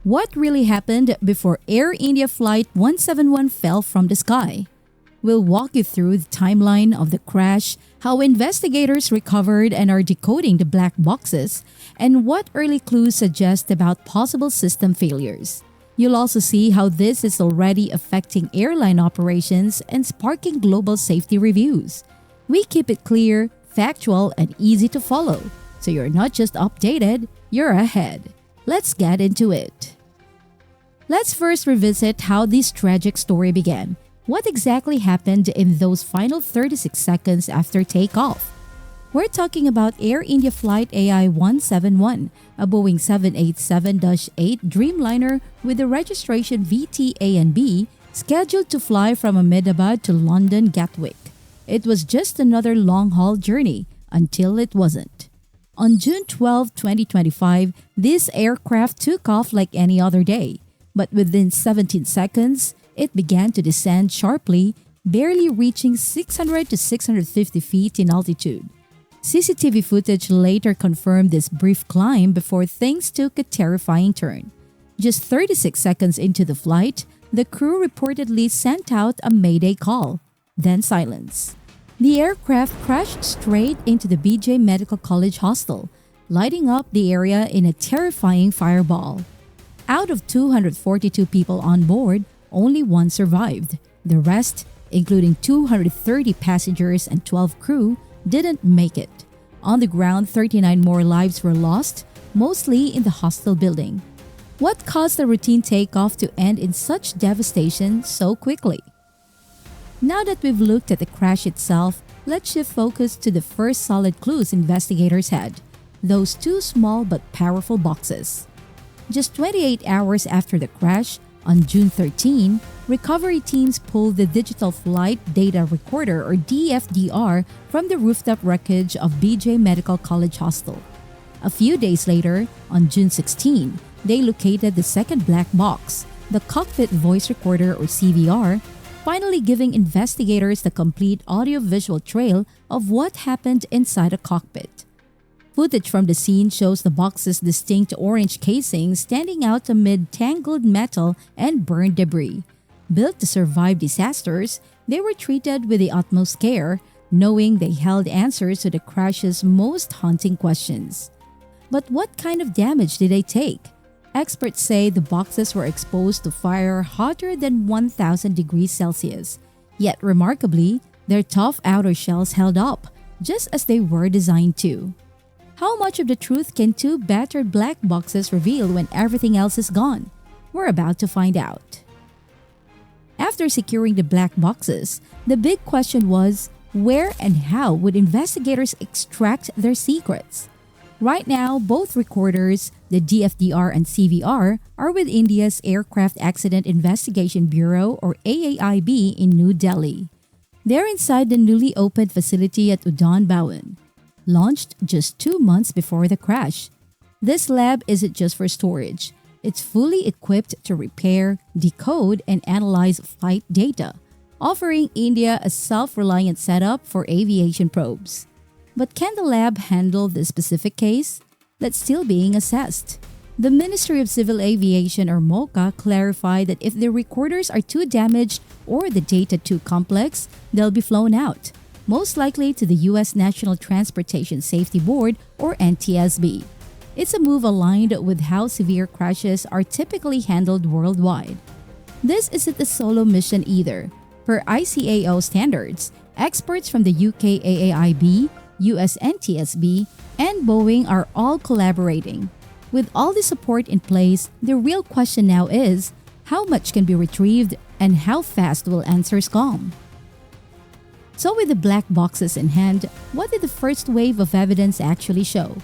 What really happened before Air India Flight 171 fell from the sky? We'll walk you through the timeline of the crash, how investigators recovered and are decoding the black boxes, and what early clues suggest about possible system failures. You'll also see how this is already affecting airline operations and sparking global safety reviews. We keep it clear, factual, and easy to follow, so you're not just updated, you're ahead. Let's get into it. Let's first revisit how this tragic story began. What exactly happened in those final 36 seconds after takeoff? We're talking about Air India Flight AI 171, a Boeing 787-8 Dreamliner with the registration VTA&B scheduled to fly from Ahmedabad to London Gatwick. It was just another long-haul journey until it wasn't. On June 12, 2025, this aircraft took off like any other day, but within 17 seconds, it began to descend sharply, barely reaching 600 to 650 feet in altitude. CCTV footage later confirmed this brief climb before things took a terrifying turn. Just 36 seconds into the flight, the crew reportedly sent out a mayday call, then silence. The aircraft crashed straight into the BJ Medical College hostel, lighting up the area in a terrifying fireball. Out of 242 people on board, only one survived. The rest, including 230 passengers and 12 crew, didn't make it. On the ground, 39 more lives were lost, mostly in the hostel building. What caused the routine takeoff to end in such devastation so quickly? Now that we've looked at the crash itself, let's shift focus to the first solid clues investigators had: those two small but powerful boxes. Just 28 hours after the crash, on June 13, recovery teams pulled the Digital Flight Data Recorder or DFDR from the rooftop wreckage of BJ Medical College Hostel. A few days later, on June 16, they located the second black box, the Cockpit Voice Recorder or CVR, finally giving investigators the complete audio-visual trail of what happened inside a cockpit. Footage from the scene shows the box's distinct orange casing standing out amid tangled metal and burned debris. Built to survive disasters, they were treated with the utmost care, knowing they held answers to the crash's most haunting questions. But what kind of damage did they take? Experts say the boxes were exposed to fire hotter than 1,000 degrees Celsius. Yet remarkably, their tough outer shells held up, just as they were designed to. How much of the truth can two battered black boxes reveal when everything else is gone? We're about to find out. After securing the black boxes, the big question was, where and how would investigators extract their secrets? Right now, both recorders, the DFDR and CVR, are with India's Aircraft Accident Investigation Bureau or AAIB in New Delhi. They're inside the newly opened facility at Udan Bhawan, launched just 2 months before the crash. This lab isn't just for storage. It's fully equipped to repair, decode, and analyze flight data, offering India a self-reliant setup for aviation probes. But can the lab handle this specific case? That's still being assessed. The Ministry of Civil Aviation or MOCA clarified that if the recorders are too damaged or the data too complex, they'll be flown out, most likely to the U.S. National Transportation Safety Board or NTSB. It's a move aligned with how severe crashes are typically handled worldwide. This isn't a solo mission either. Per ICAO standards, experts from the UK AAIB, US NTSB, and Boeing are all collaborating. With all the support in place, the real question now is, how much can be retrieved and how fast will answers come? So with the black boxes in hand, what did the first wave of evidence actually show?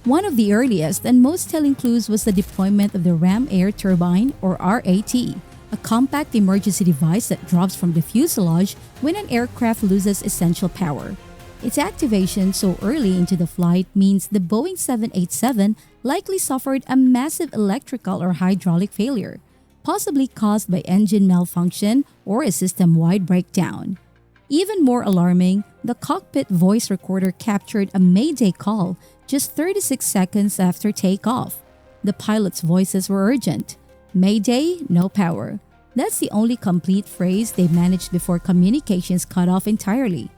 One of the earliest and most telling clues was the deployment of the Ram Air Turbine or RAT, a compact emergency device that drops from the fuselage when an aircraft loses essential power. Its activation so early into the flight means the Boeing 787 likely suffered a massive electrical or hydraulic failure, possibly caused by engine malfunction or a system-wide breakdown. Even more alarming, the cockpit voice recorder captured a mayday call just 36 seconds after takeoff. The pilots' voices were urgent. Mayday, no power. That's the only complete phrase they managed before communications cut off entirely.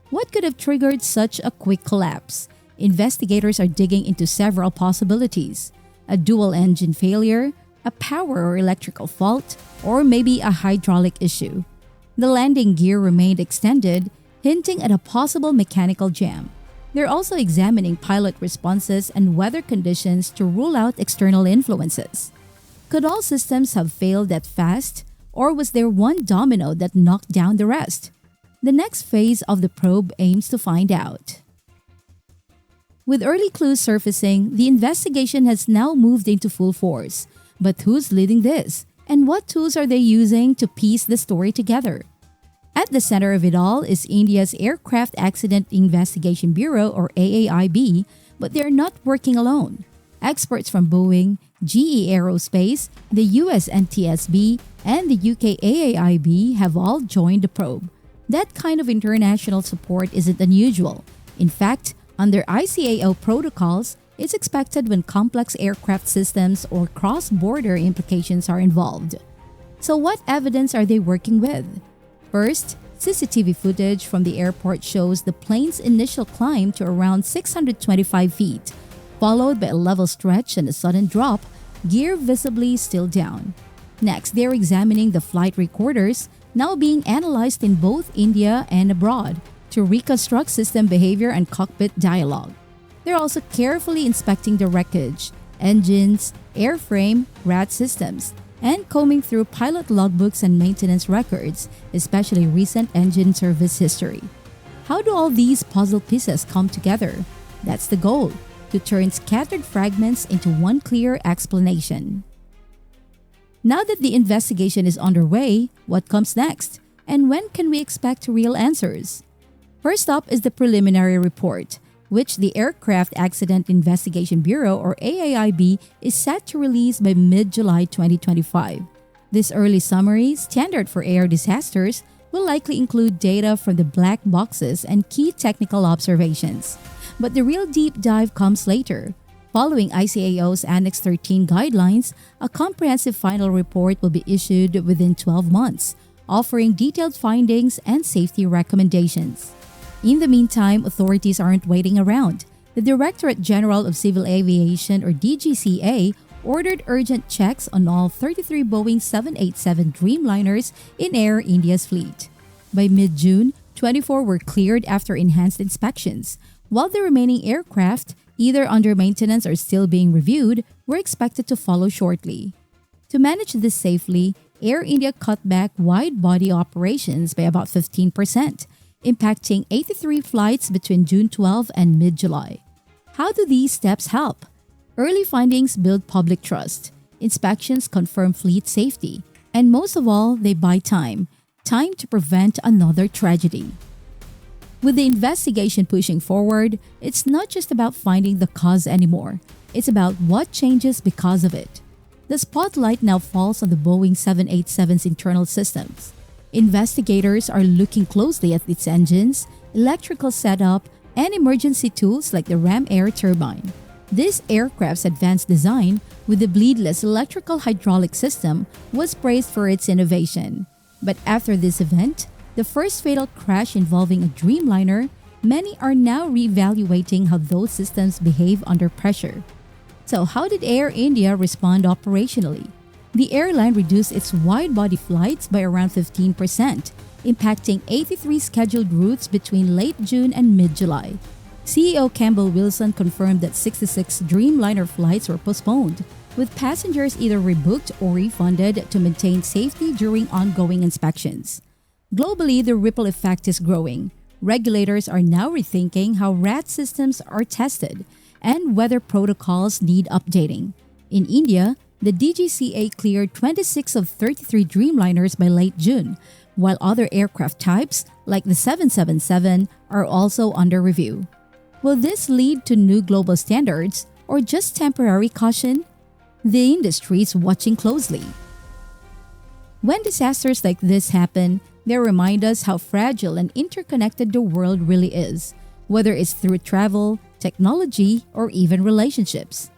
What could have triggered such a quick collapse? Investigators are digging into several possibilities. A dual engine failure, a power or electrical fault, or maybe a hydraulic issue. The landing gear remained extended, hinting at a possible mechanical jam. They're also examining pilot responses and weather conditions to rule out external influences. Could all systems have failed that fast, or was there one domino that knocked down the rest? The next phase of the probe aims to find out. With early clues surfacing, the investigation has now moved into full force. But who's leading this? And what tools are they using to piece the story together? At the center of it all is India's Aircraft Accident Investigation Bureau, or AAIB, but they're not working alone. Experts from Boeing, GE Aerospace, the US NTSB, and the UK AAIB have all joined the probe. That kind of international support isn't unusual. In fact, under ICAO protocols, it's expected when complex aircraft systems or cross-border implications are involved. So what evidence are they working with? First, CCTV footage from the airport shows the plane's initial climb to around 625 feet, followed by a level stretch and a sudden drop, gear visibly still down. Next, they're examining the flight recorders, now being analyzed in both India and abroad, to reconstruct system behavior and cockpit dialogue. They're also carefully inspecting the wreckage, engines, airframe, RAD systems, and combing through pilot logbooks and maintenance records, especially recent engine service history. How do all these puzzle pieces come together? That's the goal, to turn scattered fragments into one clear explanation. Now that the investigation is underway, what comes next? And when can we expect real answers? First up is the preliminary report, which the Aircraft Accident Investigation Bureau, or AAIB, is set to release by mid-July 2025. This early summary, standard for air disasters, will likely include data from the black boxes and key technical observations. But the real deep dive comes later. Following ICAO's Annex 13 guidelines, a comprehensive final report will be issued within 12 months, offering detailed findings and safety recommendations. In the meantime, authorities aren't waiting around. The Directorate General of Civil Aviation, or DGCA, ordered urgent checks on all 33 Boeing 787 Dreamliners in Air India's fleet. By mid-June, 24 were cleared after enhanced inspections, while the remaining aircraft, either under maintenance or still being reviewed, were expected to follow shortly. To manage this safely, Air India cut back wide-body operations by about 15%, impacting 83 flights between June 12 and mid-July. How do these steps help? Early findings build public trust, inspections confirm fleet safety, and most of all, they buy time to prevent another tragedy. With the investigation pushing forward, it's not just about finding the cause anymore. It's about what changes because of it. The spotlight now falls on the Boeing 787's internal systems. Investigators are looking closely at its engines, electrical setup, and emergency tools like the ram air turbine. This aircraft's advanced design, with the bleedless electrical hydraulic system, was praised for its innovation. But after this event, the first fatal crash involving a Dreamliner, many are now reevaluating how those systems behave under pressure. So how did Air India respond operationally? The airline reduced its wide-body flights by around 15%, impacting 83 scheduled routes between late June and mid-July. CEO Campbell Wilson confirmed that 66 Dreamliner flights were postponed, with passengers either rebooked or refunded to maintain safety during ongoing inspections. Globally, the ripple effect is growing. Regulators are now rethinking how RAD systems are tested and whether protocols need updating. In India, the DGCA cleared 26 of 33 Dreamliners by late June, while other aircraft types, like the 777, are also under review. Will this lead to new global standards or just temporary caution? The industry is watching closely. When disasters like this happen, they remind us how fragile and interconnected the world really is, whether it's through travel, technology, or even relationships.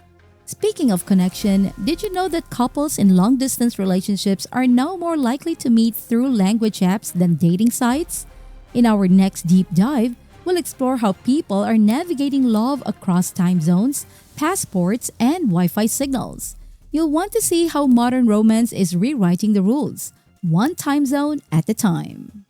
Speaking of connection, did you know that couples in long distance relationships are now more likely to meet through language apps than dating sites? In our next deep dive, we'll explore how people are navigating love across time zones, passports, and Wi Fi signals. You'll want to see how modern romance is rewriting the rules, one time zone at a time.